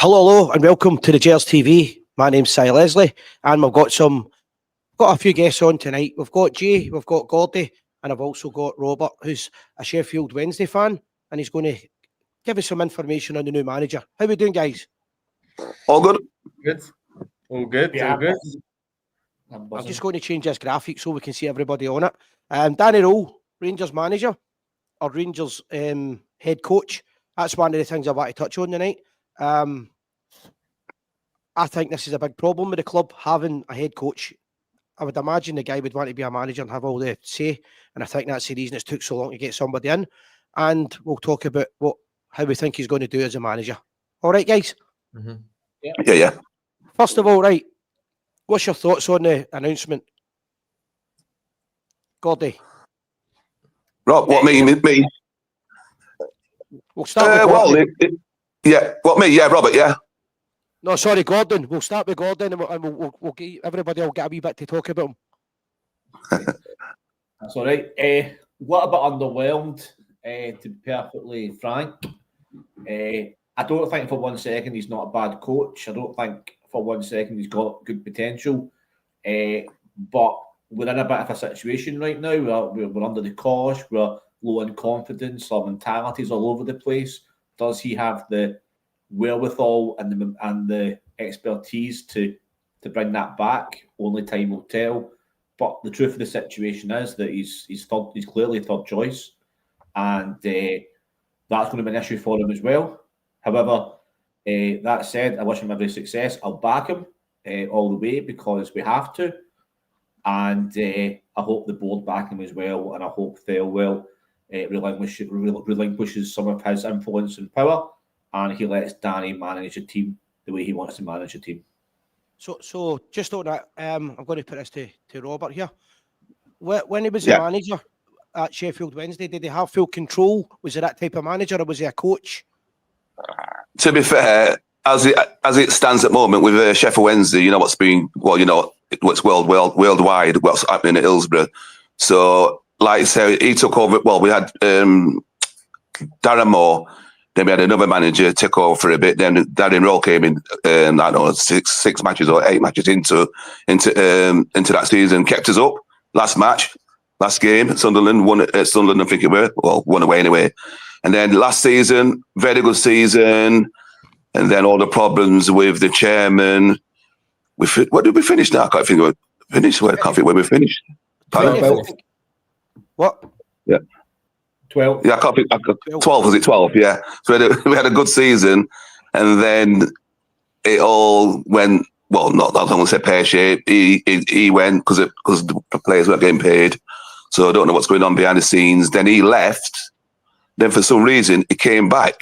Hello, and welcome to the Gers TV. My name's Si Leslie, and we've got a few guests on tonight. We've got Jay, we've got Gordy, and I've also got Robert, who's a Sheffield Wednesday fan, and he's going to give us some information on the new manager. How are we doing, guys? All good. Good. All good. Yeah. All good. I'm just going to change this graphic so we can see everybody on it. Danny Röhl, Rangers manager, or Rangers head coach. That's one of the things I want to touch on tonight. I think this is a big problem with the club, having a head coach. I would imagine the guy would want to be a manager and have all the say, and I think that's the reason it's took so long to get somebody in. And we'll talk about how we think he's going to do as a manager. All right, guys? Mm-hmm. Yeah. First of all, right, what's your thoughts on the announcement? Gordy? Rob, what me? We'll start with Gordon. Robert, yeah. No, sorry, Gordon. We'll start with Gordon, and we'll get everybody will get a wee bit to talk about him. That's all right. A little bit underwhelmed, to be perfectly frank. I don't think for 1 second he's not a bad coach. I don't think for 1 second he's got good potential. But we're in a bit of a situation right now. We're under the cosh. We're low in confidence. Our mentality's all over the place. Does he have the wherewithal and the expertise to bring that back? Only time will tell. But the truth of the situation is that he's clearly third choice, and that's going to be an issue for him as well. However, that said, I wish him every success. I'll back him all the way because we have to, and I hope the board back him as well, and I hope Thirlwell relinquishes some of his influence and power, and he lets Danny manage a team the way he wants to manage a team. So just on that, I'm going to put this to Robert here. When he was a manager at Sheffield Wednesday, did he have full control? Was he that type of manager, or was he a coach? To be fair, as it stands at the moment with Sheffield Wednesday, what's worldwide, what's happening at Hillsborough. So, like I say, he took over. Well, we had Darren Moore. Then we had another manager take over for a bit. Then Darren Röhl came in. I don't know, six matches or 8 matches into that season, kept us up. Last game, Sunderland won. Sunderland, I think it were, won away anyway. And then last season, very good season. And then all the problems with the chairman. What did we finish now? I can't think of finish. I can't think where we finished. 12. What? Yeah. 12. Yeah, I can't think. 12, was it 12? Yeah. So we had a good season, and then it all went, well, not that I'm going to say pear-shaped. He went because the players weren't getting paid. So I don't know what's going on behind the scenes. Then he left. Then for some reason, he came back.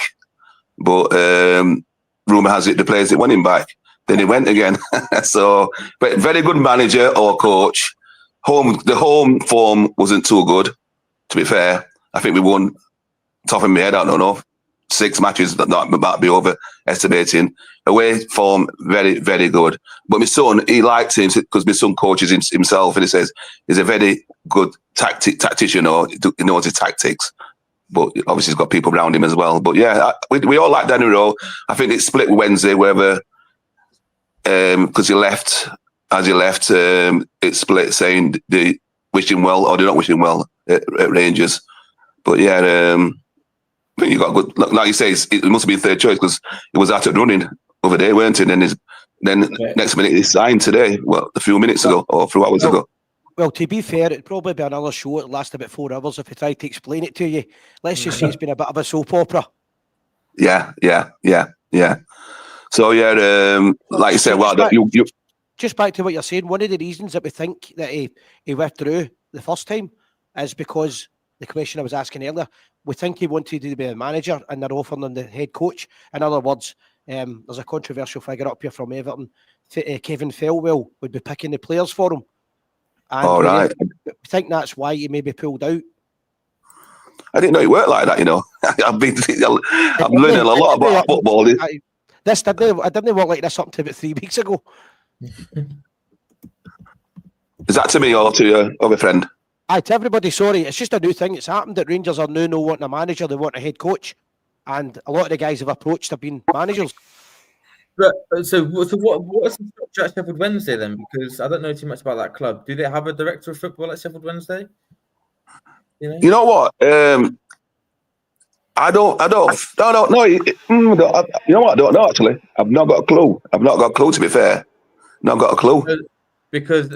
But rumour has it the players didn't want him back. Then he went again. So, but very good manager or coach. The home form wasn't too good, to be fair. I think we won, top of my head, I don't know, 6 matches, that might be overestimating. Away form, very, very good. But my son, he liked him because my son coaches himself, and he says he's a very good tactician, or he knows his tactics. But obviously he's got people around him as well. But yeah, we all like Danny Röhl. I think it's split Wednesday, whether, because he left, it's split saying they wish him well or they're not wishing well at Rangers. But yeah, I think you got good. Like you say, it must have been third choice because it was out of running over there, weren't it? Then next minute he signed today. Well, a few minutes ago or a few hours ago. Well, to be fair, it'd probably be another show. It'd last about 4 hours if I tried to explain it to you. Let's just say it's been a bit of a soap opera. Yeah. So yeah, like you said, just back to what you're saying. One of the reasons that we think that he withdrew the first time is because the question I was asking earlier, we think he wanted to be a manager and they're offering him the head coach. In other words, there's a controversial figure up here from Everton. Kevin Thirlwell would be picking the players for him. And all right. I think that's why he maybe pulled out. I didn't know it worked like that, I'm learning a lot about football. I didn't work like this up to about 3 weeks ago. Is that to me or to your other friend? Aye, to everybody, sorry. It's just a new thing. It's happened that Rangers are now wanting a manager, they want a head coach. And a lot of the guys have approached have been managers. So what's the structure at Sheffield Wednesday then? Because I don't know too much about that club. Do they have a director of football at Sheffield Wednesday? You know what? I don't. No. You know what? I don't know actually. I've not got a clue. To be fair, not got a clue. Because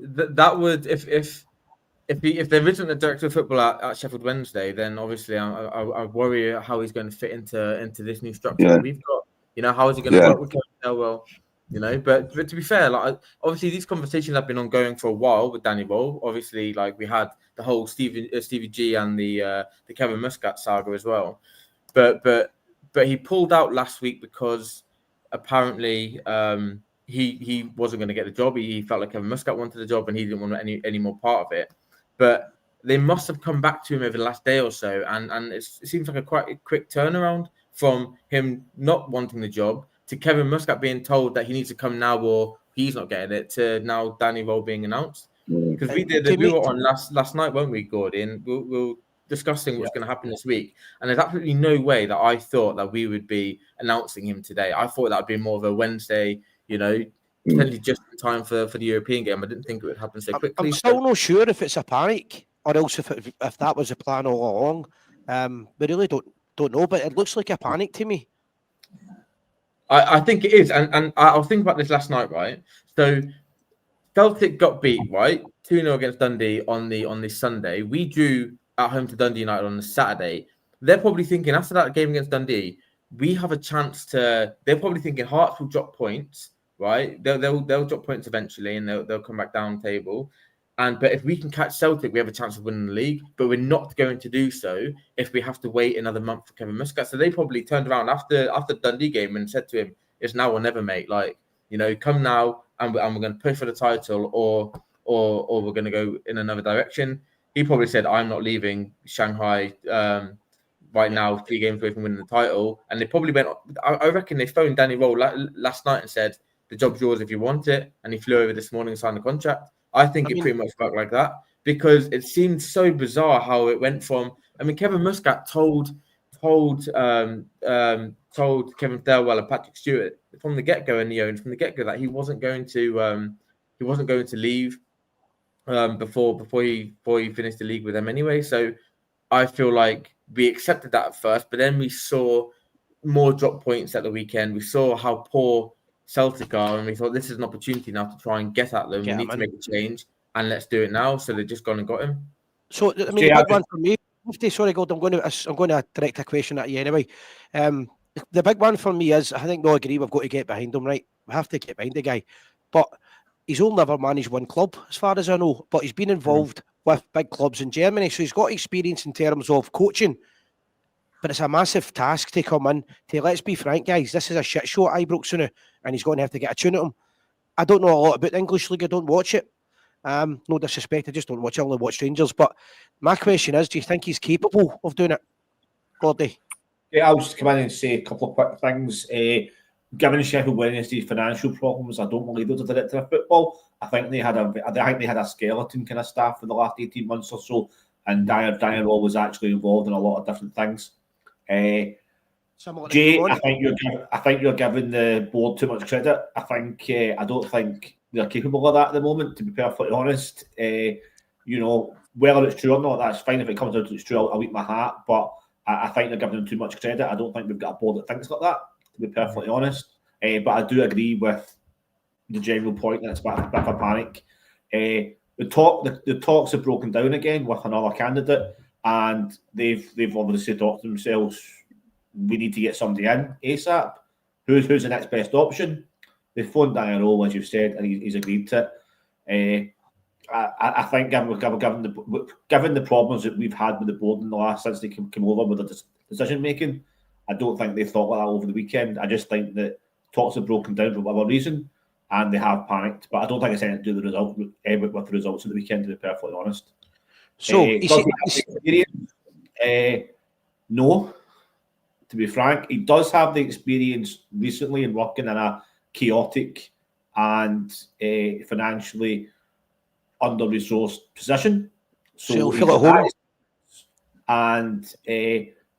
that would if there isn't a director of football at Sheffield Wednesday, then obviously I worry how he's going to fit into this new structure that we've got. You know, how is he going to work with Kevin Thelwell? You know, but to be fair, like obviously these conversations have been ongoing for a while with Danny Röhl. Obviously, like we had the whole Stevie G and the Kevin Muscat saga as well, but he pulled out last week because apparently he wasn't going to get the job. He felt like Kevin Muscat wanted the job and he didn't want any more part of it. But they must have come back to him over the last day or so, and it seems like quite a quick turnaround from him not wanting the job to Kevin Muscat being told that he needs to come now or he's not getting it to now Danny Röhl being announced. Because we were on last night, weren't we, Gordy? We were discussing what's going to happen this week, and there's absolutely no way that I thought that we would be announcing him today. I thought that would be more of a Wednesday, you know, potentially just in time for the European game. I didn't think it would happen so quickly. I'm still not sure if it's a panic or else if that was the plan all along. We really don't know, but it looks like a panic to me. I think it is, and I was thinking about this last night, right? So Celtic got beat, right? 2-0 against Dundee on the Sunday. We drew at home to Dundee United on the Saturday. They're probably thinking after that game against Dundee, we have a chance to. They're probably thinking Hearts will drop points, right? They'll drop points eventually, and they'll come back down the table. But if we can catch Celtic, we have a chance of winning the league. But we're not going to do so if we have to wait another month for Kevin Muscat. So they probably turned around after Dundee game and said to him, "It's now or never, mate. Like, you know, come now, and we're going to push for the title, or we're going to go in another direction." He probably said, "I'm not leaving Shanghai right now, 3 games away from winning the title." And they probably went. I reckon they phoned Danny Röhl last night and said, "The job's yours if you want it." And he flew over this morning and signed the contract. I think it pretty much worked like that because it seemed so bizarre how it went from. I mean, Kevin Muscat told Kevin Thelwell and Patrick Stewart from the get-go and from the get-go that he wasn't going to leave before he finished the league with them anyway. So I feel like we accepted that at first, but then we saw more drop points at the weekend. We saw how poor Celtic are, and we thought this is an opportunity now to try and get at them. We need to make a change, and let's do it now. So they've just gone and got him. So I mean, the big one for me. Sorry, God, I'm going to direct a question at you anyway. The big one for me is I think we all agree we've got to get behind him, right? We have to get behind the guy, but he's only never managed one club, as far as I know. But he's been involved with big clubs in Germany, so he's got experience in terms of coaching. But it's a massive task to come in to, let's be frank, guys, this is a shit show at Ibrox now, and he's going to have to get a tune at him. I don't know a lot about the English League. I don't watch it. No disrespect, I just don't watch it. I only watch Rangers. But my question is, do you think he's capable of doing it, Gordy? Yeah, I'll just come in and say a couple of quick things. Given Sheffield Wednesday's financial problems, I don't believe they're the director of football. I think they had a skeleton kind of staff for the last 18 months or so, and Danny Röhl was actually involved in a lot of different things. Jay, I think you're giving the board too much credit. I don't think they're capable of that at the moment, to be perfectly honest. Whether it's true or not, that's fine. If it comes out it's true, I'll eat my hat. But I think they're giving them too much credit. I don't think we've got a board that thinks like that, to be perfectly honest. But I do agree with the general point that it's a bit of a panic. The talks have broken down again with another candidate, and they've obviously thought to themselves, we need to get somebody in ASAP. Who's the next best option? They phoned Danny Röhl, as you've said, and he's agreed to it. I think given the problems that we've had with the board in the last since they came over with the decision making, I don't think they thought like that over the weekend. I just think that talks have broken down for whatever reason, and they have panicked. But I don't think it's anything to do with the results of the weekend, to be perfectly honest. So, no. To be frank, he does have the experience recently in working in a chaotic and financially under-resourced position. So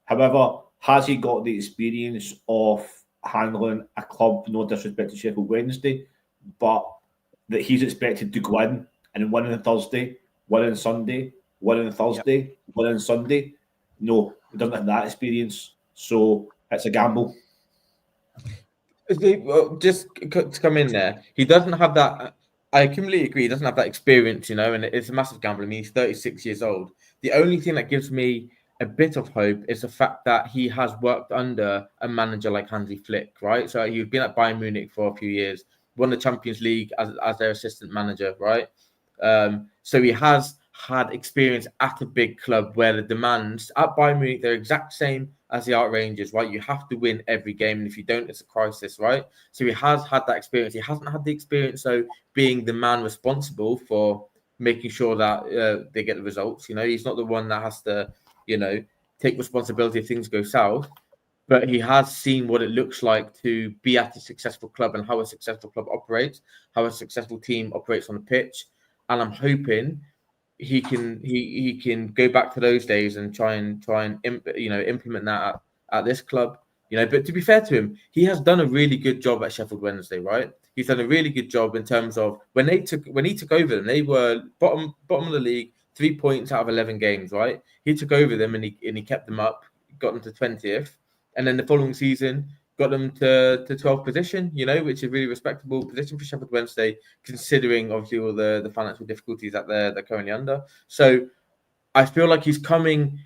however, has he got the experience of handling a club, no disrespect to Sheffield Wednesday, but that he's expected to go in and win on Thursday, win on Sunday, win on Thursday, win on Sunday. No, he doesn't have that experience, so it's a gamble. Well, just to come in there, he doesn't have that. I completely agree. He doesn't have that experience, and it's a massive gamble. I mean, he's 36 years old. The only thing that gives me a bit of hope is the fact that he has worked under a manager like Hansi Flick, right? So he's been at Bayern Munich for a few years, won the Champions League as their assistant manager, right? So he has had experience at a big club where the demands at Bayern Munich, they're exact same as the Art Rangers, right? You have to win every game, and if you don't, it's a crisis, right? So he has had that experience. He hasn't had the experience, so being the man responsible for making sure that they get the results. He's not the one that has to, take responsibility if things go south. But he has seen what it looks like to be at a successful club and how a successful club operates, how a successful team operates on the pitch. And I'm hoping he can go back to those days and try and implement that at this club. But to be fair to him, he has done a really good job at Sheffield Wednesday, right? He's done a really good job in terms of when he took over them, they were bottom of the league, 3 points out of 11 games, right? He took over them and he kept them up, got them to 20th, and then the following season got them to 12th position, which is a really respectable position for Sheffield Wednesday, considering obviously all the financial difficulties that they're currently under. So I feel like he's coming,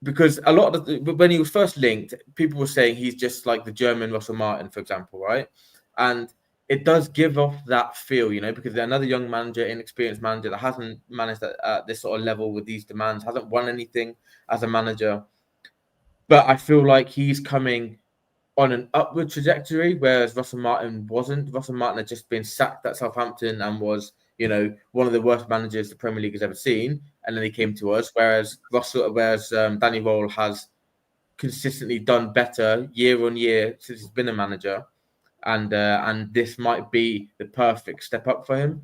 because a lot of when he was first linked, people were saying he's just like the German Russell Martin, for example, right? And it does give off that feel, because they're another young manager, inexperienced manager that hasn't managed at this sort of level with these demands, hasn't won anything as a manager. But I feel like he's coming on an upward trajectory, whereas Russell Martin wasn't. Russell Martin had just been sacked at Southampton and was, one of the worst managers the Premier League has ever seen. And then he came to us, whereas Danny Röhl has consistently done better year on year since he's been a manager. And this might be the perfect step up for him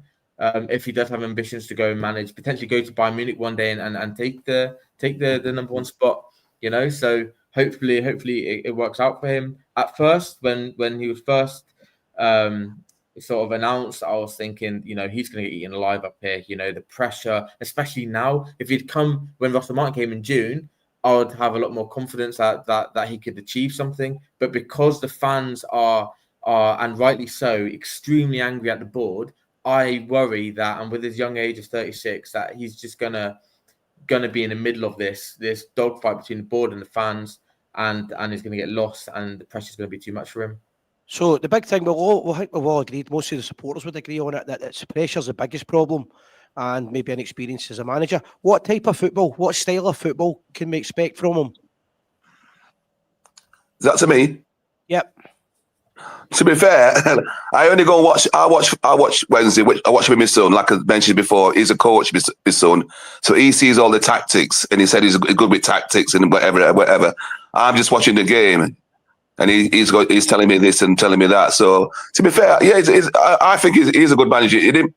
if he does have ambitions to go and manage, potentially go to Bayern Munich one day and take the number one spot. So hopefully it works out for him. At first, when he was first sort of announced, I was thinking, he's going to get eaten alive up here. The pressure, especially now. If he'd come when Russell Martin came in June, I would have a lot more confidence that he could achieve something. But because the fans are and rightly so extremely angry at the board, I worry that, and with his young age of 36, that he's just gonna be in the middle of this dogfight between the board and the fans, and he's going to get lost, and the pressure's going to be too much for him. So the big thing, we've all agreed, most of the supporters would agree on it, that it's pressure's the biggest problem, and maybe inexperience as a manager. What type of football, what style of football can we expect from him? Is that to me? Yep. To be fair, I only go and watch. I watch Wednesday. I watch with my son. Like I mentioned before, he's a coach, my son, so he sees all the tactics, and he said he's good with tactics and whatever. I'm just watching the game, and he's telling me this and telling me that. So to be fair, yeah, I think he's a good manager. He didn't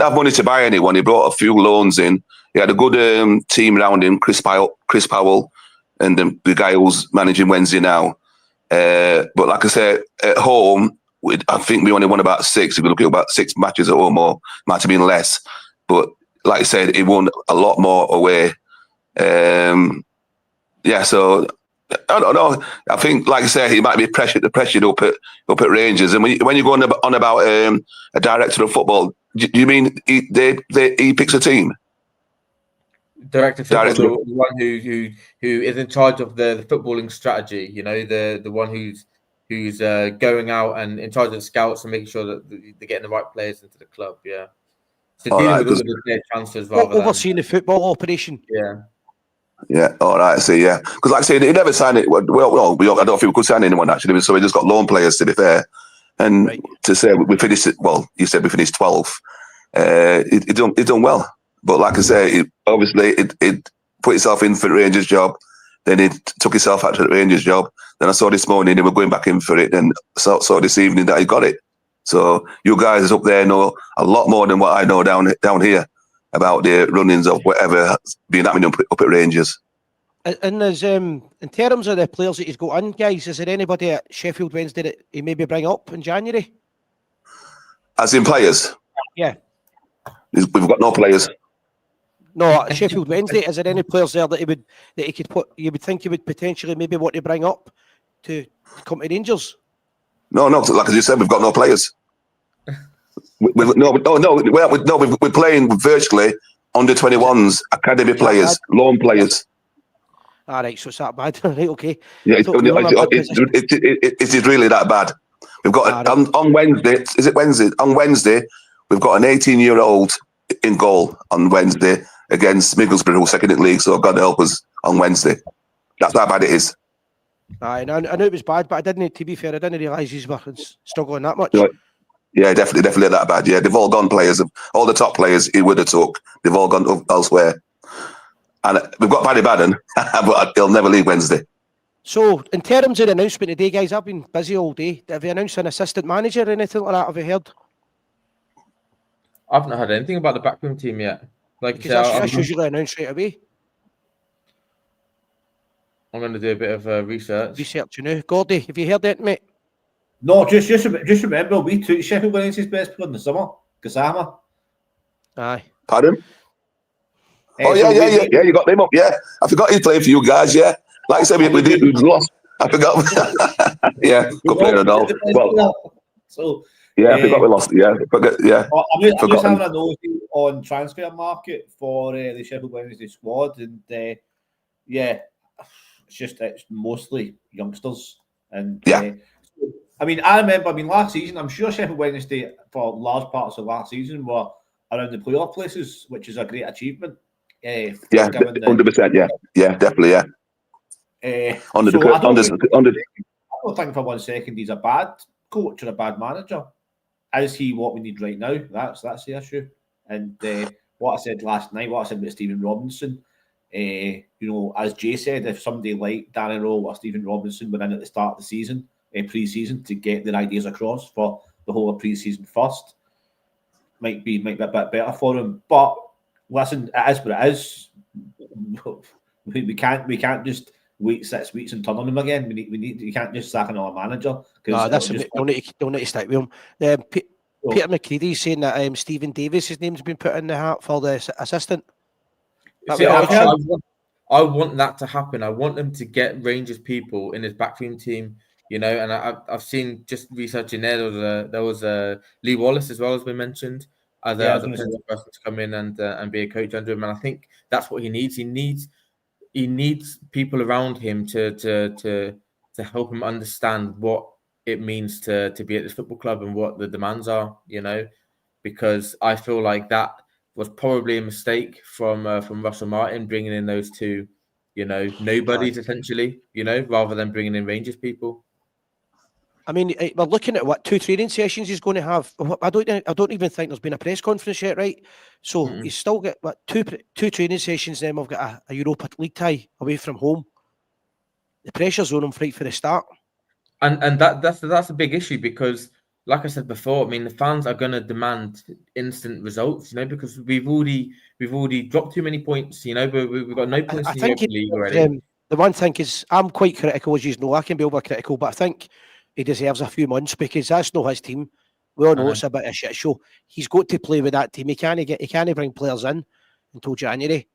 have money to buy anyone. He brought a few loans in. He had a good team around him. Chris Powell, and the guy who's managing Wednesday now. But like I said, at home, I think we only won about 6. If we look at about 6 matches at home, or might have been less. But like I said, he won a lot more away. So I don't know. I think, like I said, he might be pressured up at Rangers. And when you go on about a director of football, do you mean he picks a team? Director of football, the one who is in charge of the footballing strategy. The one who's going out and in charge of the scouts and making sure that they're getting the right players into the club. Yeah. So dealing with all the player transfers rather than overseeing the football operation. Yeah. Yeah. All right. So yeah, because like I said, he never signed it. Well, I don't think we could sign anyone actually. So we just got loan players, to be fair. And to say we finished it. Well, you said we finished 12th. It done well. But like I say, it put itself in for the Rangers job. Then it took itself out to the Rangers job. Then I saw this morning they were going back in for it. And saw this evening that he got it. So you guys up there know a lot more than what I know down here about the runnings of whatever being happening up at Rangers. And there's in terms of the players that he's got in, guys, is there anybody at Sheffield Wednesday that he maybe bring up in January? As in players? Yeah. We've got no players. No, at Sheffield Wednesday, is there any players there that he could put? You would think he would potentially maybe want to bring up to come to Rangers? No, like as you said, we've got no players. We're playing virtually under 21s, academy players, loan players. All right, so it's that bad, right? Okay. Yeah, So it is really that bad. We've got on Wednesday. Is it Wednesday? On Wednesday, we've got an 18-year-old in goal on Wednesday against Middlesbrough, who's second in the league. So God help us on Wednesday. That's how bad it is. I knew it was bad, but I didn't. To be fair, I didn't realise he was struggling that much. Yeah, definitely that bad. Yeah, they've all gone players. All the top players he would have took. They've all gone elsewhere. And we've got Paddy Bannon, but he'll never leave Wednesday. So, in terms of the announcement today, guys, I've been busy all day. Have you announced an assistant manager or anything like that? Have you heard? I've not heard anything about the backroom team yet. Because that's usually announced right away. I'm going to do a bit of research. Gordy, have you heard that, mate? No, just remember, we took Sheffield Wednesday's best player in the summer, Gassama. Aye. Pardon? Yeah, you got them up, yeah. I forgot he played for you guys, yeah. Like I said, we lost. I forgot. Yeah, good player and all. Well, so, yeah, I forgot we lost. Yeah, I'm just having a nosy on transfer market for the Sheffield Wednesday squad, and it's mostly youngsters. And I remember, last season, I'm sure Sheffield Wednesday for large parts of last season were around the playoff places, which is a great achievement. 100%. Yeah, definitely. I don't think for 1 second he's a bad coach or a bad manager. Is he what we need right now? That's the issue. And what I said last night, what I said about Stephen Robinson, as Jay said, if somebody like Darren Röhl or Stephen Robinson were in at the start of the season, pre-season, to get their ideas across for the whole of pre-season first, might be a bit better for him. But listen, it is what it is. We can't just wait 6 weeks and turn on him again. You can't just sack another manager. No, don't need to stick with him. Peter McCready's saying that Stephen Davis' name's been put in the hat for the assistant. I want that to happen. I want them to get Rangers people in his backroom team, and I've seen just researching there was Lee Wallace as well has been mentioned as a potential person to come in and be a coach under him, and I think that's what he needs. He needs people around him to help him understand what it means to be at this football club and what the demands are, because I feel like that was probably a mistake from Russell Martin bringing in those two, nobodies essentially, rather than bringing in Rangers people. I mean, we're looking at 2 training sessions he's going to have. I don't even think there's been a press conference yet, right? So he's still got two training sessions. Then we've got a Europa League tie away from home. The pressure's on him right for the start. And that's a big issue because, like I said before, the fans are going to demand instant results, because we've already dropped too many points, but we've got no points in the Europa League already. The one thing is, I'm quite critical, as you know. I can be overcritical, but I think he deserves a few months because that's not his team. We all know it's a bit of a shit show. He's got to play with that team. He can't bring players in until January.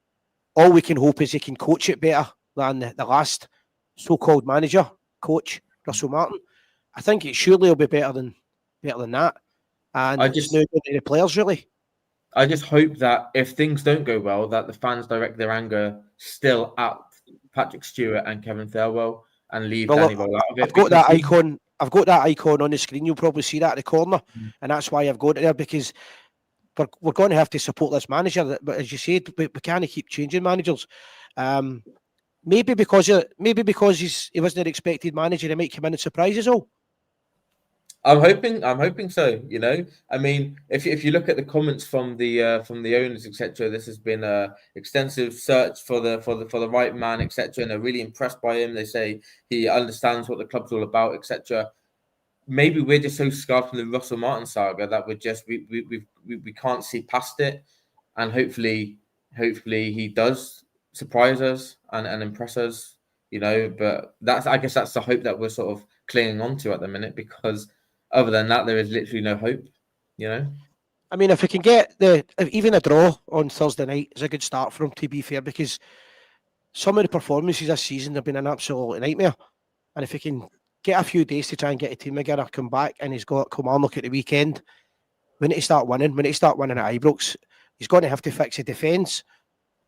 All we can hope is he can coach it better than the last so-called coach, Russell Martin. I think it surely will be better than that. And it's now down to the players, really. I just hope that if things don't go well, that the fans direct their anger still at Patrick Stewart and Kevin Thirlwell and leave Danny Röhl out of it. I've got that icon on the screen. You'll probably see that at the corner, and that's why I've got it there, because we're going to have to support this manager. But as you said, we can't keep changing managers. Maybe because he wasn't an expected manager, he might come in and surprise us all. I'm hoping so. If you look at the comments from the owners, etc., this has been a extensive search for the right man, etc., and they're really impressed by him. They say he understands what the club's all about, etc. Maybe we're just so scarred from the Russell Martin saga that we can't see past it, and hopefully he does surprise us and impress us, you know. But I guess that's the hope that we're sort of clinging on to at the minute, because other than that, there is literally no hope, you know. I mean, if we can get even a draw on Thursday night is a good start for him, to be fair, because some of the performances this season have been an absolute nightmare. And if he can get a few days to try and get a team together, come back, and he's got Kilmarnock at the weekend, we need to start winning. We need to start winning at Ibrox. He's going to have to fix the defence.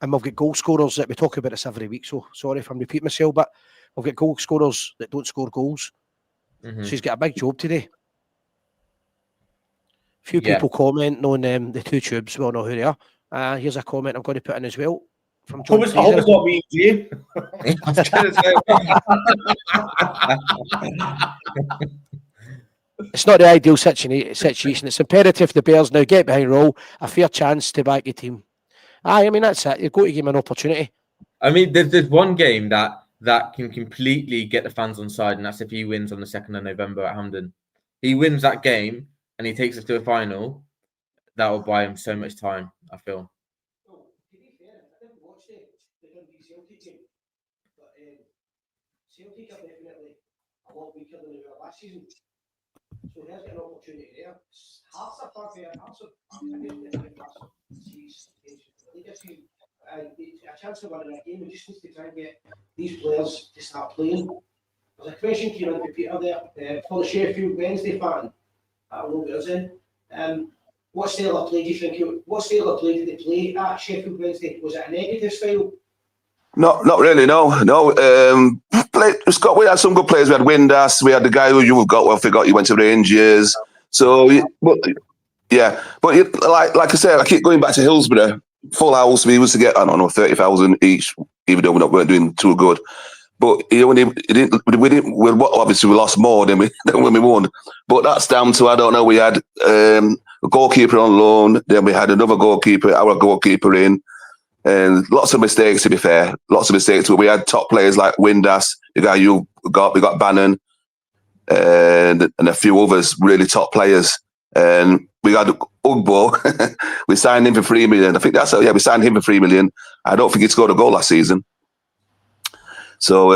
And we've got goal scorers that we talk about this every week. So sorry if I'm repeating myself, but we've got goal scorers that don't score goals. So he's got a big job today. Few people commenting on the two tubes. We all know who they are. Here's a comment I'm going to put in as well. From John I hope it's not me, Jay. It's not the ideal situation. It's imperative the Bears now get behind Röhl, a fair chance to back the team. I mean, that's it. You've got to give him an opportunity. I mean, there's one game that can completely get the fans on side, and that's if he wins on the 2nd of November at Hampden. He wins that game and he takes us to a final. That will buy him so much time, I feel. Well, to be fair, I didn't watch the Dundee Celtic game, but Celtic are definitely a lot weaker than they were last season. So here's an opportunity there. Hearts are far better. Hearts are a chance of winning a game. We just need to try and get these players to start playing. There's a question came in to Peter there for the Sheffield Wednesday fan. I don't know what it is in. What style of play do you think? What style of play did they play at Sheffield Wednesday? Was it a negative style? Not really. No. We had some good players. We had Windass. We had the guy who you've got. Well, I forgot he went to Rangers. So, but like I said, I keep going back to Hillsborough. Full house. We used to get 30,000 each, even though we weren't doing too good. But obviously we lost more than when we won. But that's down to, I don't know, we had a goalkeeper on loan, then we had another goalkeeper, our goalkeeper in, and lots of mistakes, to be fair. Lots of mistakes. But we had top players like Windass, the guy we got Bannon, and a few others, really top players. And we had Ugbo. We signed him for 3 million. I think we signed him for 3 million. I don't think he scored a goal last season. So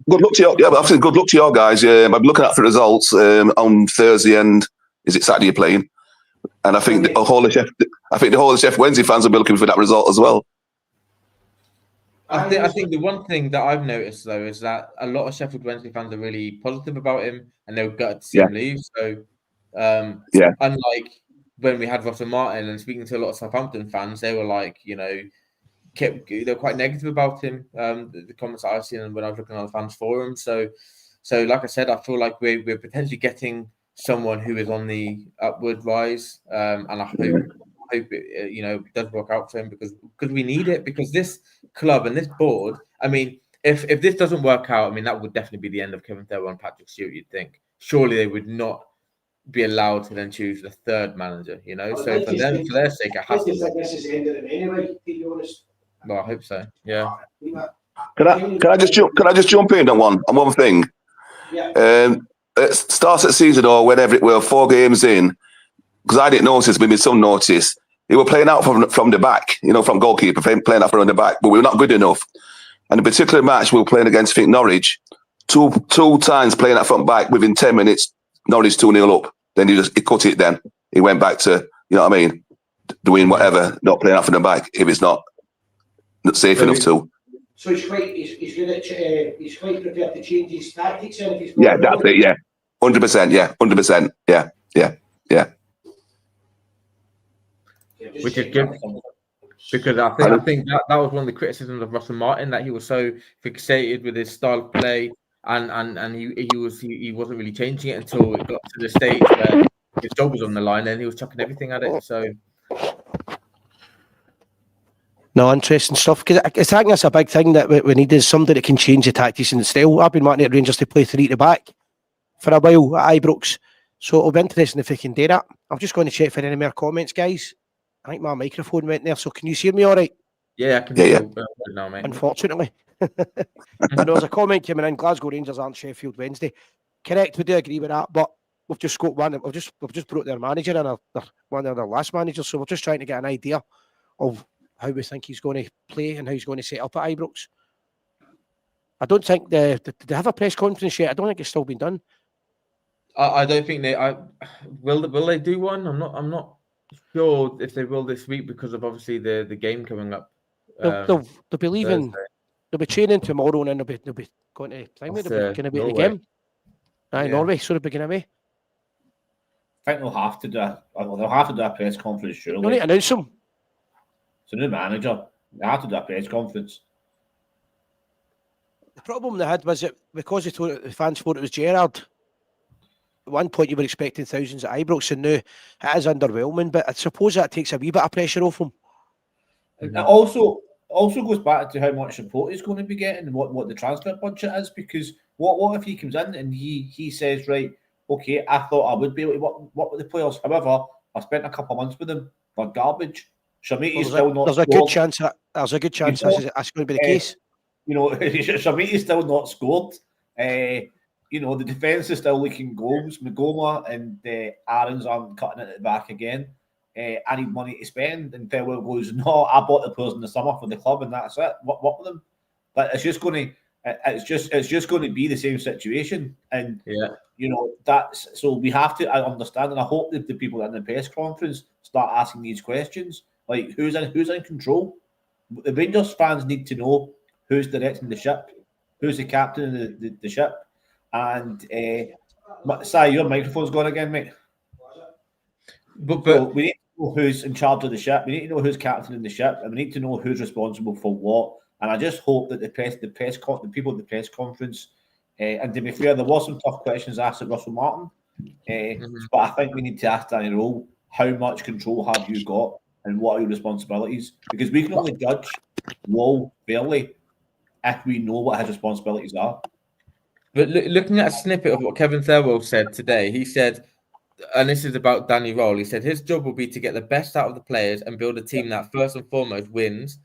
good luck to you. Yeah, but obviously good luck to your guys. I'm looking at the results on Thursday, and is it Saturday you're playing? And I think the whole of Sheffield Wednesday fans will be looking for that result as well. I think the one thing that I've noticed though is that a lot of Sheffield Wednesday fans are really positive about him, and they were gutted to see him leave. So unlike when we had Russell Martin, and speaking to a lot of Southampton fans, they were like, they're quite negative about him. The comments that I've seen when I was looking at the fans forum. So like I said, I feel like we're potentially getting someone who is on the upward rise, and I hope it does work out for him because we need it. Because this club and this board, I mean, if this doesn't work out, I mean that would definitely be the end of Kevin Thurber and Patrick Stewart. You'd think surely they would not be allowed to then choose the third manager. So for their sake, it has to. This is the end of them anyway. To be honest. Well, I hope so. Yeah. Can I just jump in on one thing? Yeah. It starts at season or whenever it were 4 games in, because I didn't notice, maybe some noticed. They were playing out from the back, from goalkeeper, playing out from the back, but we were not good enough. And a particular match we were playing against, I think, Norwich, two times playing out front back within 10 minutes, Norwich 2-0 up. Then he cut it then. He went back to, doing whatever, not playing out from the back if it's not safe enough to. So he's good at he's quite prepared to change his tactics and if he's that's it, yeah. 100%, yeah. 100%. Yeah. Which is good. Because I think that was one of the criticisms of Russell Martin, that he was so fixated with his style of play and he wasn't really changing it until it got to the stage where his job was on the line and he was chucking everything at it. So no, interesting stuff. Because I think that's a big thing that we need is somebody that can change the tactics and the style. I've been wanting at Rangers to play 3 at the back for a while at Ibrox. So it'll be interesting if we can do that. I'm just going to check for any more comments, guys. I think my microphone went there. So can you hear me all right? Yeah, I can hear you now, mate. Unfortunately. And there was a comment coming in, Glasgow Rangers aren't Sheffield Wednesday. Correct, we do agree with that, but we've just got one. We've just brought their manager in, one of their last managers. So we're just trying to get an idea of how we think he's going to play and how he's going to set up at Ibrox. I don't think they have a press conference yet. I don't think it's still been done. I don't think they. Will they do one? I'm not sure if they will this week because of obviously the game coming up. They'll be leaving. Thursday. They'll be training tomorrow, and then they'll be going to they'll be going to be at the game. Norway, so they'll be going away. I think they'll have to do a press conference. Surely. They'll need to announce them. It's a new manager. They have to do a press conference. The problem they had was that because the fans thought it was Gerrard. At one point, you were expecting thousands at Ibrox, and now it is underwhelming. But I suppose that takes a wee bit of pressure off him. It also goes back to how much support he's going to be getting and what the transfer budget is. Because what if he comes in and he says, right, okay, I thought I would be able to work with the players. However, I spent a couple of months with them. They're garbage. Shamiti's still not. There's a good chance that's going to be the case. Shamiti's still not scored. The defence is still leaking goals. Magoma and Aaron's aren't cutting it at the back again. I need money to spend. And Farewell goes, no, I bought the players in the summer for the club, and that's it. What with them? But it's just going to be the same situation. And that's so we have to. I understand, and I hope that the people in the press conference start asking these questions. Like who's in control? The Rangers fans need to know who's directing the ship, who's the captain of the ship. And Si, your microphone's gone again, mate. But so we need to know who's in charge of the ship. We need to know who's captaining the ship, and we need to know who's responsible for what. And I just hope that the people at the press conference, and to be fair, there were some tough questions asked at Russell Martin, but I think we need to ask Danny Röhl, how much control have you got, and what are your responsibilities? Because we can only judge Röhl fairly if we know what his responsibilities are. But looking at a snippet of what Kevin Thirlwell said today, he said, and this is about Danny Röhl, he said his job will be to get the best out of the players and build a team that first and foremost wins,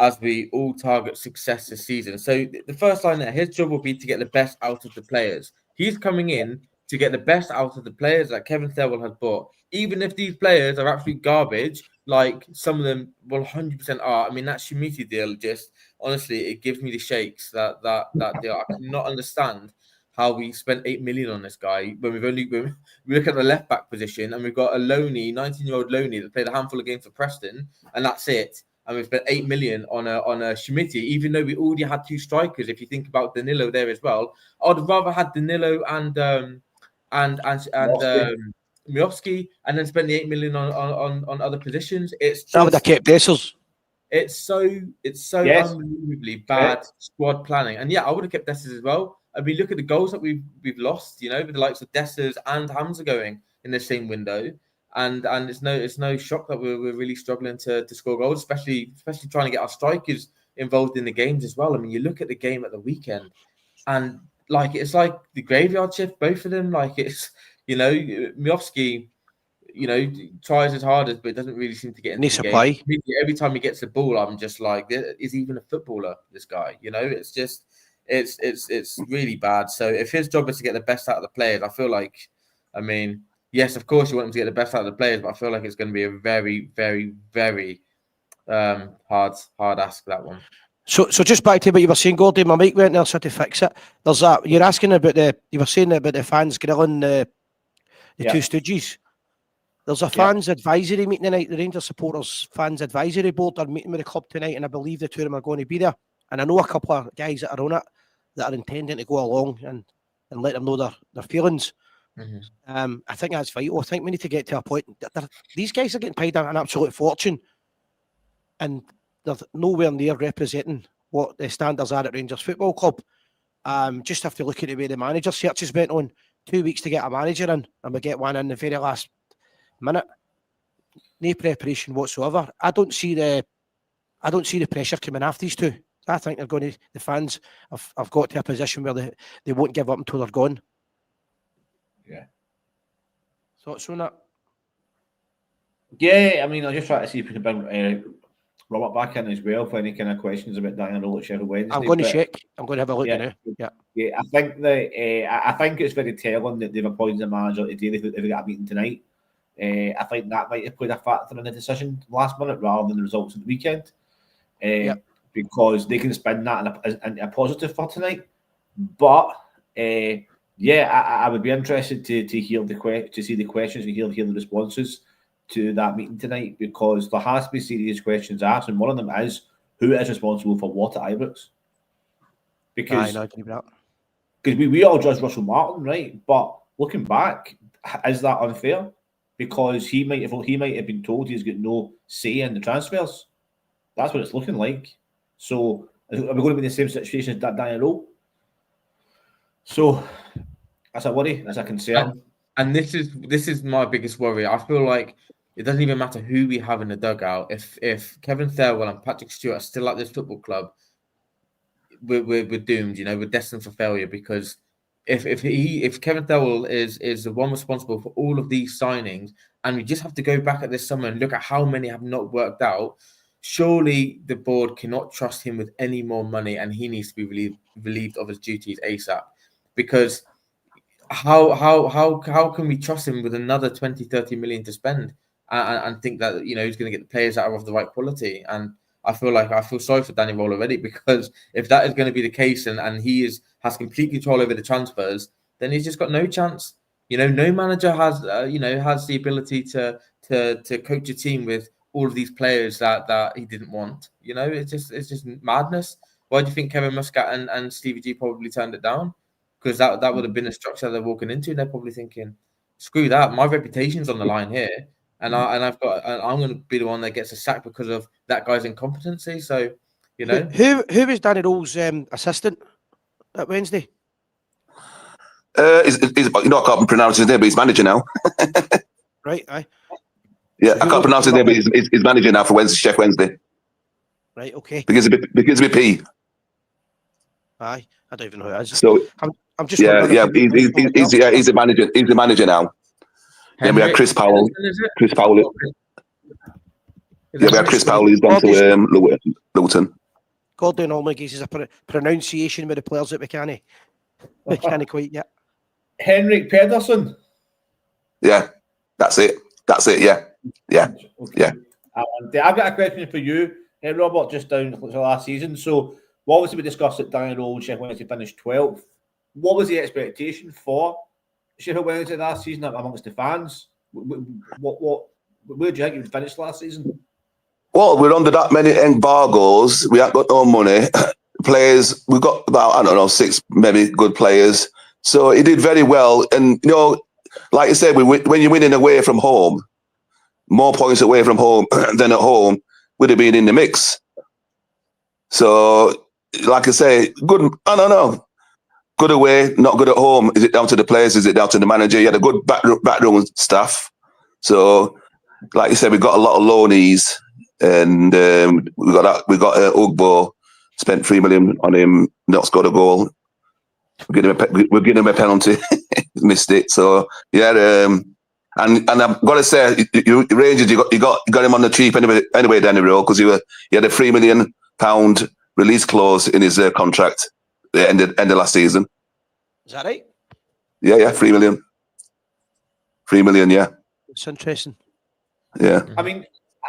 as we all target success this season. So the first line there, his job will be to get the best out of the players. He's coming in to get the best out of the players that Kevin Thirlwell has bought. Even if these players are absolute garbage, like some of them 100% are. I mean, that Shimiti deal, just honestly, it gives me the shakes. That deal, I cannot understand how we spent 8 million on this guy when we look at the left back position and we've got a Loney, 19-year-old Loney that played a handful of games for Preston, and that's it. And we spent 8 million on a Shimiti, even though we already had two strikers. If you think about Danilo there as well, I'd rather had Danilo and Miovski, and then spend the 8 million on other positions. It's just, that would have kept Dessers. It's so unbelievably bad squad planning. And I would have kept Dessers as well. I mean, look at the goals that we've lost. With the likes of Dessers and Hamza going in the same window, and it's no shock that we're really struggling to score goals, especially trying to get our strikers involved in the games as well. I mean, you look at the game at the weekend, and it's like the graveyard shift. Both of them, it's. Miovski, tries his hardest, but doesn't really seem to get into the game. Every time he gets the ball, I'm just like, is he even a footballer, this guy? It's just, it's really bad. So if his job is to get the best out of the players, I feel like, I mean, yes, of course you want him to get the best out of the players, but I feel like it's going to be a very, very, very hard ask, that one. So just back to what you were saying, Gordy, my mic went there, so to fix it. There's that, you're asking about you were saying about the fans grilling the two Stooges. There's a fans advisory meeting tonight. The Rangers supporters fans advisory board are meeting with the club tonight, and I believe the two of them are going to be there. And I know a couple of guys that are on it that are intending to go along and let them know their feelings. I think that's vital. I think we need to get to a point that these guys are getting paid an absolute fortune, and they're nowhere near representing what the standards are at Rangers Football Club. Just have to look at the way the manager search has went on. 2 weeks to get a manager in, and we get one in the very last minute. No preparation whatsoever. I don't see the pressure coming after these two. I think the fans have got to a position where they won't give up until they're gone. Yeah. Thoughts on that? Yeah, I mean, I'll just try to see if we can bring Robert back in as well for any kind of questions about Daniel Röhl at Sheffield Wednesday. I'm going to check. I'm going to have a look now. Yeah. I think I think it's very telling that they've appointed a manager today. They've got a meeting tonight. I think that might have played a factor in the decision last minute rather than the results of the weekend. Because they can spin that in a positive for tonight. But I would be interested to hear to see the questions and hear the responses to that meeting tonight, because there has to be serious questions asked, and one of them is who is responsible for what at Ibrox? Because we all judge Russell Martin, right? But looking back, is that unfair? Because he might have been told he's got no say in the transfers. That's what it's looking like. So are we going to be in the same situation as Danny Röhl? So that's a worry, that's a concern. And this is my biggest worry. I feel like it doesn't even matter who we have in the dugout. If Kevin Thirlwell and Patrick Stewart are still at this football club, we're doomed. We're destined for failure, because if Kevin Thirlwell is the one responsible for all of these signings, and we just have to go back at this summer and look at how many have not worked out, surely the board cannot trust him with any more money, and he needs to be relieved of his duties ASAP. Because how can we trust him with another 20-30 million to spend and think that he's going to get the players that are of the right quality? And I feel sorry for Danny Röhl already, because if that is going to be the case and he has complete control over the transfers, then he's just got no chance. No manager has has the ability to coach a team with all of these players that he didn't want. It's just madness. Why do you think Kevin Muscat and Stevie G probably turned it down? Because that would have been a structure they're walking into. They're probably thinking, screw that, my reputation's on the line here, and I'm going to be the one that gets a sack because of that guy's incompetency. So, who was Danny Röhl's assistant at Wednesday? I can't pronounce his name, but he's manager now. Right, aye. Yeah, I can't pronounce his name, but he's manager now for Sheffield Wednesday. Right, okay. Because of a P. Aye, I don't even know who it is. So I'm just he's a manager. He's the manager now. Then we had Chris Powell. Chris Powell. Yeah, we had Chris Powell. He's gone to Luton. Gordon normally gives us a pronunciation with the players that we can't quite yet. Henrik Pedersen. Yeah, that's it. Yeah. Okay. I've got a question for you, Robert, just down to last season. So, obviously we discussed that Danny Röhl and Sheffield Wednesday finished 12th. What was the expectation for Sheffield Wednesday last season amongst the fans? Where do you think you would finish last season? Well, we're under that many embargoes. We haven't got no money. Players, we've got about, 6 maybe good players. So he did very well. And, like I said, when you're winning away from home, more points away from home than at home, would have been in the mix. So, like I say, good, I don't know. Good away, not good at home. Is it down to the players? Is it down to the manager? You had a good backroom staff. So, like you said, we got a lot of loanees, and we got Ugbo, spent 3 million on him, not scored a goal. We're giving him a penalty, missed it. So yeah, and I've got to say, Rangers, you got him on the cheap anyway, Danny Röhl, because he had a £3 million release clause in his contract at the end of last season. Is that right? Yeah, 3 million. 3 million, yeah. It's interesting. Yeah. I mean,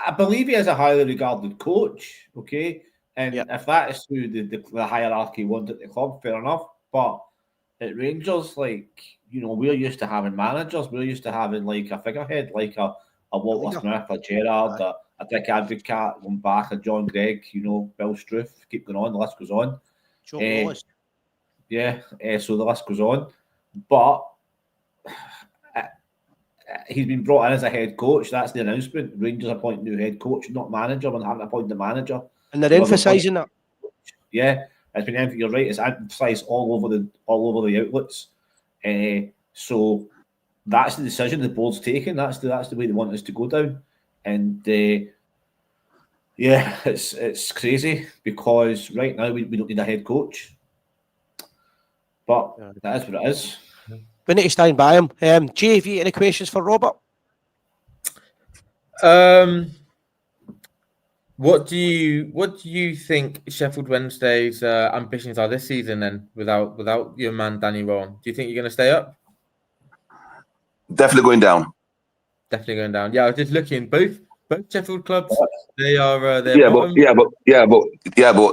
I believe he is a highly regarded coach, okay? And if that is who the hierarchy want at the club, fair enough. But at Rangers, we're used to having managers. We're used to having a figurehead, like a Walter Smith, a Gerrard, a Dick Advocat, one back, a John Gregg, Bill Struth, keep going on, the list goes on. So the list goes on. But he's been brought in as a head coach. That's the announcement. Rangers appoint new head coach, not manager. When haven't appointed the manager, and they're emphasising that. Yeah, it's been. You're right. It's emphasised all over the outlets. So that's the decision the board's taken. That's the way they want us to go down. And it's crazy, because right now we don't need a head coach. But that is what it is. We need to stand by him. Jay, have you any questions for Robert? What do you think Sheffield Wednesday's ambitions are this season then, without your man Danny Röhl? Do you think you're going to stay up? Definitely going down. definitely going down. Yeah, I was just looking. Both Sheffield clubs, they are but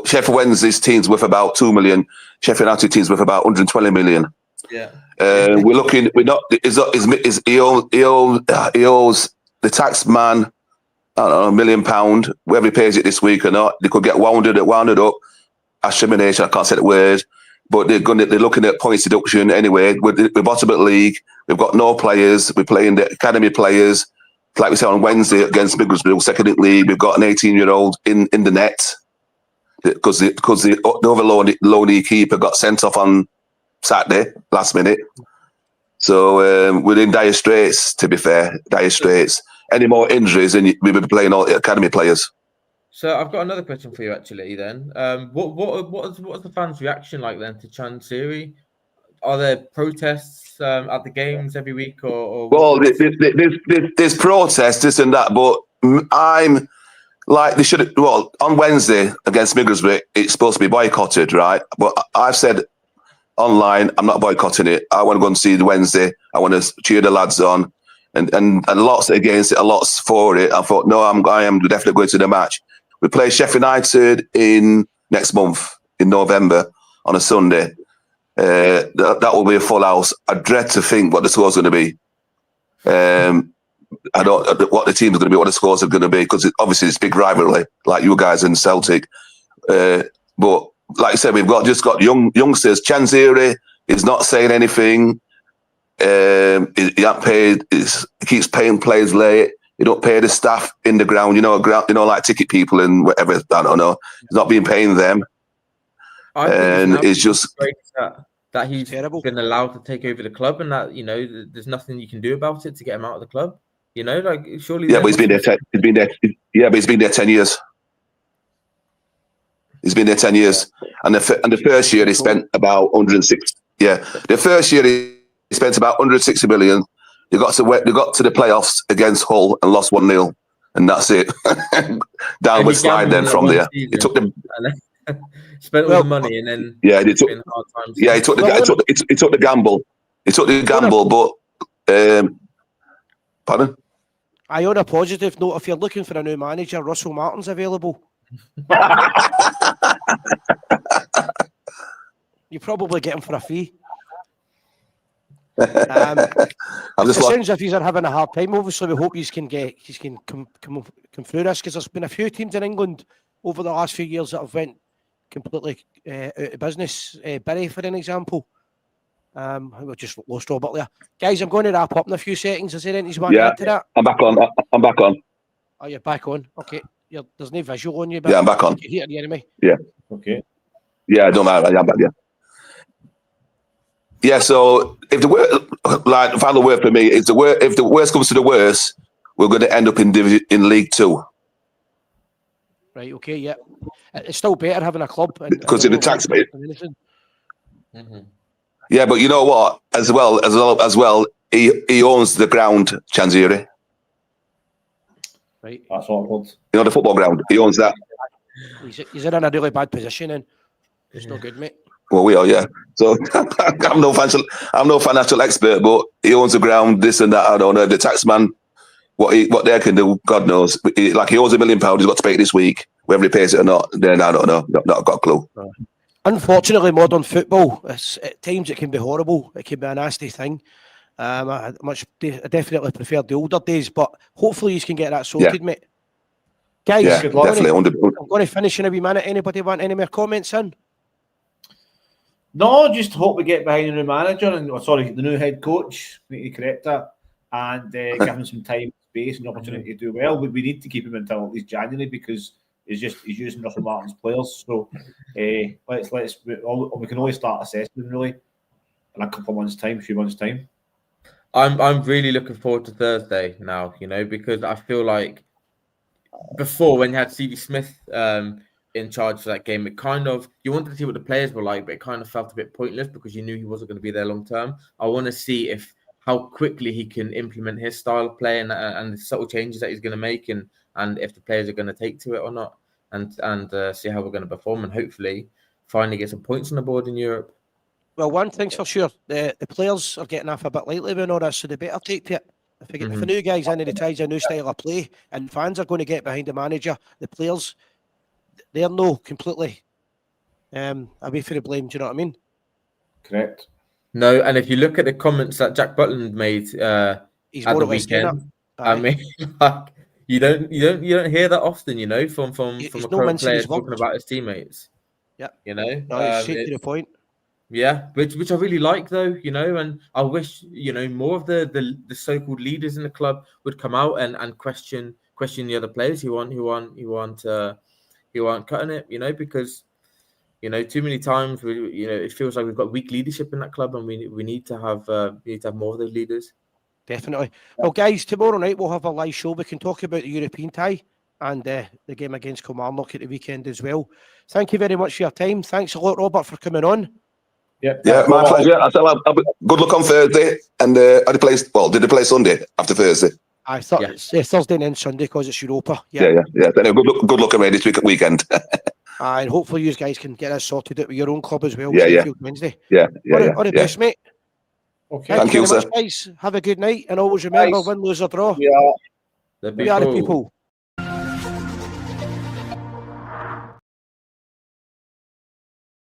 Sheffield Wednesday's team's worth about 2 million. Sheffield United team's worth about 120 million. Yeah. We're looking. We're not. He owes the tax man, I don't know, £1 million. Whether he pays it this week or not, they could get wound up. Discrimination. I can't say the word, but they're looking at points deduction anyway. We're bottom of the league. We've got no players. We're playing the academy players. Like we said on Wednesday against Middlesbrough, second in league. We've got an 18-year-old in the net because the other loanee keeper got sent off on Saturday, last minute. So we're in dire straits, to be fair. Dire straits. Any more injuries and we'll be playing all the academy players. So I've got another question for you actually then. What's the fans' reaction like then to Chansiri? Are there protests at the games every week or well, there's protests, this and that, but I'm like, they should. Well, on Wednesday against Middlesbrough, it's supposed to be boycotted, right? But I've said online, I'm not boycotting it. I want to go and see the Wednesday. I want to cheer the lads on, and lots against it, a lots for it. I thought, no, I am definitely going to the match. We play Sheffield United in next month in November on a Sunday. That will be a full house. I dread to think what the score's going to be. I don't what the team's going to be, what the scores are going to be, because obviously it's big rivalry, like you guys and Celtic. But like I said, we've just got youngsters. Chansiri is not saying anything. He ain't paid. He keeps paying players late. He don't pay the staff in the ground. Like ticket people and whatever. I don't know. He's not been paying them. And it's just that he's terrible. Been allowed to take over the club, and that there's nothing you can do about it to get him out of the club. Like surely. Yeah, but he's been there. But he's been there 10 years. He's been there 10 years, and the first year he spent about 106. Yeah, the first year he spent about 160 million. They got to the playoffs against Hull and lost 1-0, and that's it. Downward slide then from there. He took them. Spent all the money and then he took the gamble. He took the gamble, but pardon? On a positive note, if you're looking for a new manager, Russell Martin's available. You probably get him for a fee. It sounds as if he's having a hard time. Obviously, we hope he can come through this, because there's been a few teams in England over the last few years that have went completely out of business. Bury, for an example. We just lost Robert there. Guys, I'm going to wrap up in a few seconds. Is there anything you want to add to that? I'm back on. Oh, you're back on. Okay. There's no visual on you. But I'm back on. You hear the enemy. Yeah. Okay. Yeah, I don't matter. I'm back. Yeah. Yeah. So if the final word for me, if the worst comes to the worst, we're going to end up in League Two. Right. Okay. Yeah. It's still better having a club because of the tax. Mm-hmm. Yeah, but you know what? As well, he owns the ground, Chansiri. Right. That's awkward. The football ground. He owns that. He's in a really bad position, and it's not good, mate. Well, we are, yeah. So I'm no financial expert, but he owns the ground. This and that. I don't know. The taxman, what they can do, God knows. He owns £1 million. He's got to pay it this week, whether he pays it or not. Then I don't know. Not got a clue. Unfortunately, modern football, at times it can be horrible. It can be a nasty thing. I definitely prefer the older days, but hopefully you can get that sorted, mate. Guys, definitely. I'm going to finish in a wee minute. Anybody want any more comments in? No, just hope we get behind the new manager the new head coach. We need to correct that and give him some time, space, and opportunity to do well. We need to keep him until at least January, because he's using Russell Martin's players. So we can only start assessing really in a couple of months' time, few months' time. I'm really looking forward to Thursday now, because I feel like before, when you had Stevie Smith in charge for that game, it kind of, you wanted to see what the players were like, but it kind of felt a bit pointless because you knew he wasn't going to be there long term. I want to see how quickly he can implement his style of play and the subtle changes that he's going to make, and if the players are going to take to it or not, and see how we're going to perform, and hopefully finally get some points on the board in Europe. Well, one thing's for sure, the players are getting off a bit lightly with all that, so they better take to it. If a new guy's in and he tries a new style of play, and fans are going to get behind the manager, the players, they're no completely away for the blame. Do you know what I mean? Correct. No, and if you look at the comments that Jack Butland made He's at more the or less doing weekend, it. I Aye. mean, like, you don't hear that often, you know, from He's a no current mincing player his talking words. about his teammates. Yeah. You know, No, he's straight to the point. yeah, which I really like though, you know, and I wish, you know, more of the so-called leaders in the club would come out and question the other players who aren't cutting it, you know, because, you know, too many times it feels like we've got weak leadership in that club, and we need to have more of those leaders. Definitely. Well, guys, tomorrow night we'll have a live show. We can talk about the European tie and the game against Kilmarnock at the weekend as well. Thank you very much for your time. Thanks a lot, Robert, for coming on. Yeah, my pleasure. I said, good luck on Thursday. And did they play Sunday after Thursday? I thought it's Thursday and then Sunday because it's Europa. Yeah. Anyway, good luck away this weekend. And hopefully you guys can get us sorted out with your own club as well, Yeah, Sheffield Wednesday. Yeah. All the best, mate. Okay. Thank you very sir. much, guys. Have a good night, and always remember, win, lose or draw. Yeah. The We are the people.